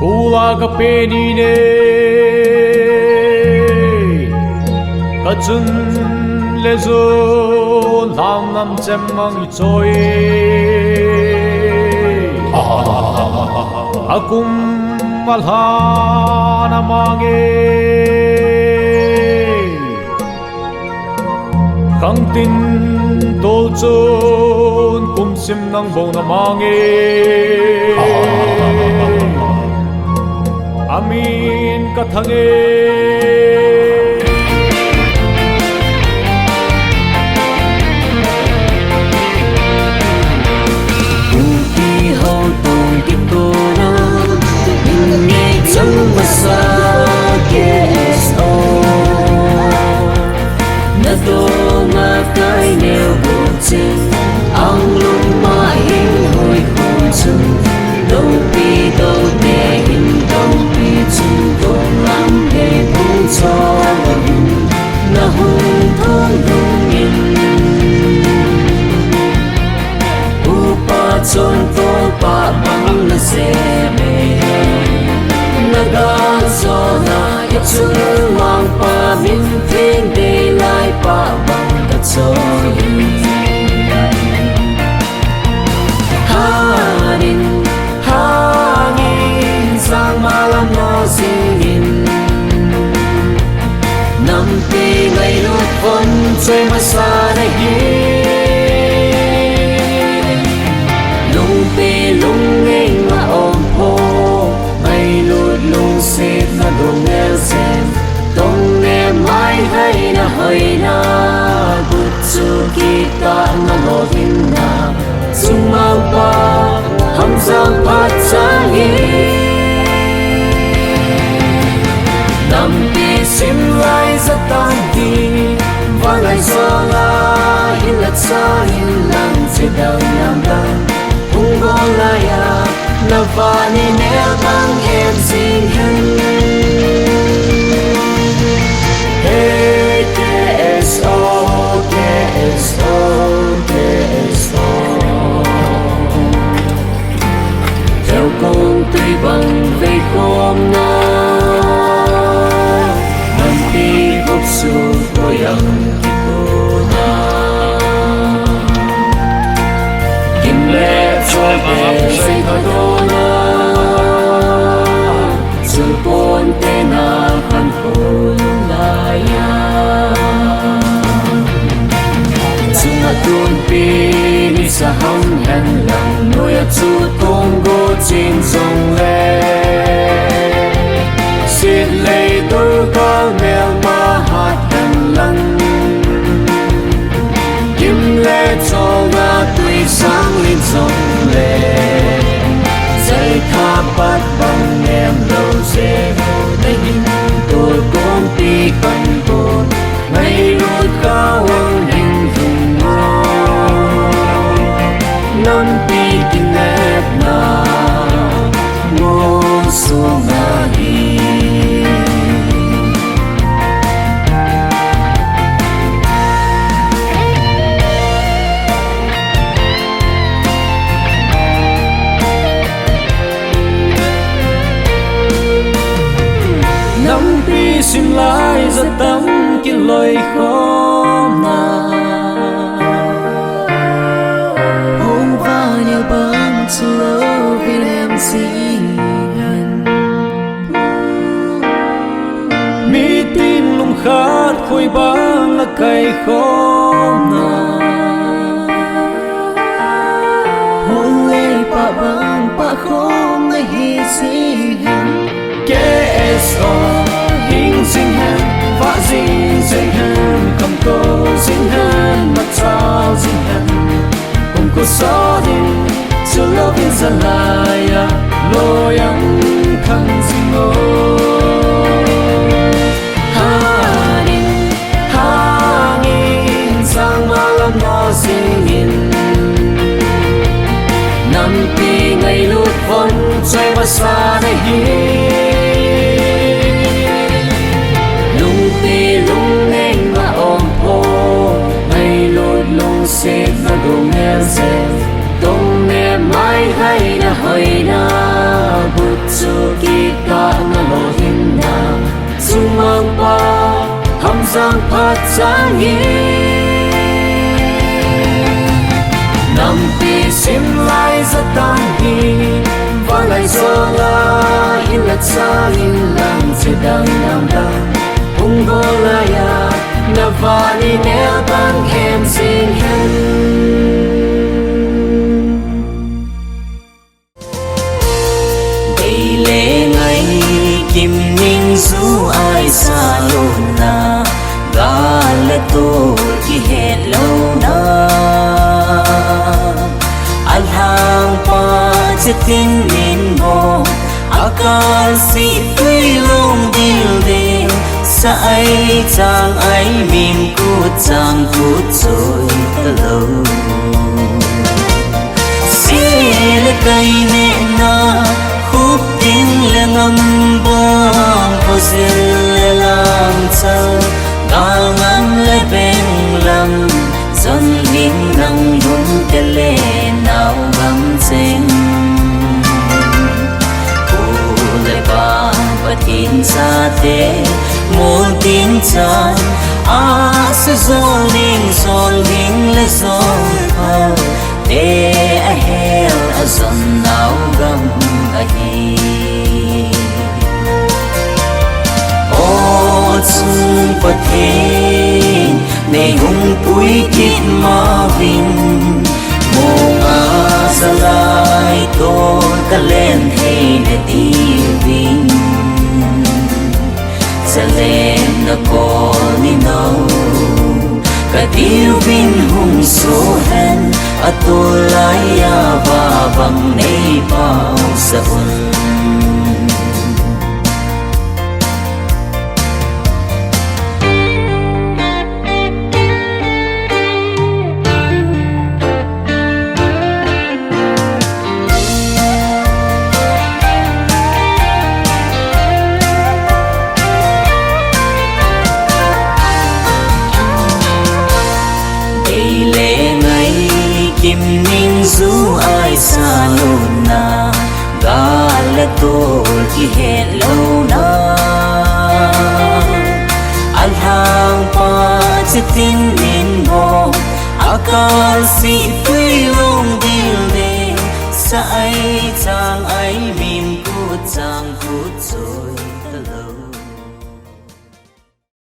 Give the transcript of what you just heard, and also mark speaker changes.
Speaker 1: Kula ka penine Kachun lezo Lam nam chemmang choi Akum malhana mange Kang tin dolchon kumsim nang bong na mange Amin kathange
Speaker 2: chôn tô pa bang na se me na ga zo na ya chu wang pa min thing de lai pa bang ka cho hanin hangin sang malam no singin nam pi ngai lut von chơi ma sa na hi lung nghênh mà ôm hô mây lụt lung xếp mà đông nghe xem đông nghe mãi hay na hơi na bút chu kita na lo hin na sung mau pa hầm giang phát sáng hi nằm ti sim lai rất tan đi và ngày gió la hin lật xa hin lặng chỉ đầu nam đăng Ungolaya Navani Nelbang em sing hen Hey KSO KSO KSO Theo con tuy bằng về khom na Nam ti gốc su tôi ăn kiko na Kim lệ cho về xây khởi đô na sự bốn tên na khăn khổ lại ya sự ngã tuôn pi đi xa hông hẹn lòng nuôi ở chút Congo trên sông lệ xịt lệ tôi có mèo ma hạt hẹn lăng Kim lệ cho ngã tùy sáng lên sông lệ dây tha bắt bằng em lâu dễ vô đây tôi cũng đi cần cồn ngày lối cao hơn hình dung ngô năm đi kinh ép na ngô xuống ngã đi sim lai rất tấm kinh lời khó na hôm và nhiều băng cho lâu vì em xin gần mi tin lùng khát khôi băng là cây khó na hôm lê pa băng pa không ngày hi xin gần KSO sinh hen vã sinh hen cầm tô sinh hen mặt trao sinh hen cùng cô gió đi chưa lâu viên ra lại lối ăn khăn sinh ngô hangin sang malam no singin năm pi ngày lút von chơi mà xa đây xếp và đông nghe dễ đông nghe mãi hay na hơi na bút chu kia giang phát giang hi nằm pi sim lai rất tăng hi và lại do la in lật xa in lặng chỉ đang nằm đắng ung go la ya na va ni nel bang em xin hen đây lệ ngày kim ninh du ai xa lộn na ga lệ tu ki hết lâu na al hang pa chitin min bo akal si tui long dil de sa ai chang ai mim ku chang ku choi talo sil kai ne na khúc tiếng le ngâm bom po sil le lam chal ga ngam le beng lam zon hing nang lung te le nau gam cheng tin sa te môn tin cha a se zol ning le zol phao te a hel a zon nau gam a hi o chung pathen ne hung pui kit ma vin mo a salai to ka len he ne ti vin Salem na ko ni no Kadilvin hung sohen Atulaya babang nei pao sa un kim ninh du ai xa lộn na ga lệ tu ki hết lâu na al hang pa chitin min bo akal si tui long dil de sa ai chang ai mim ku chang ku choi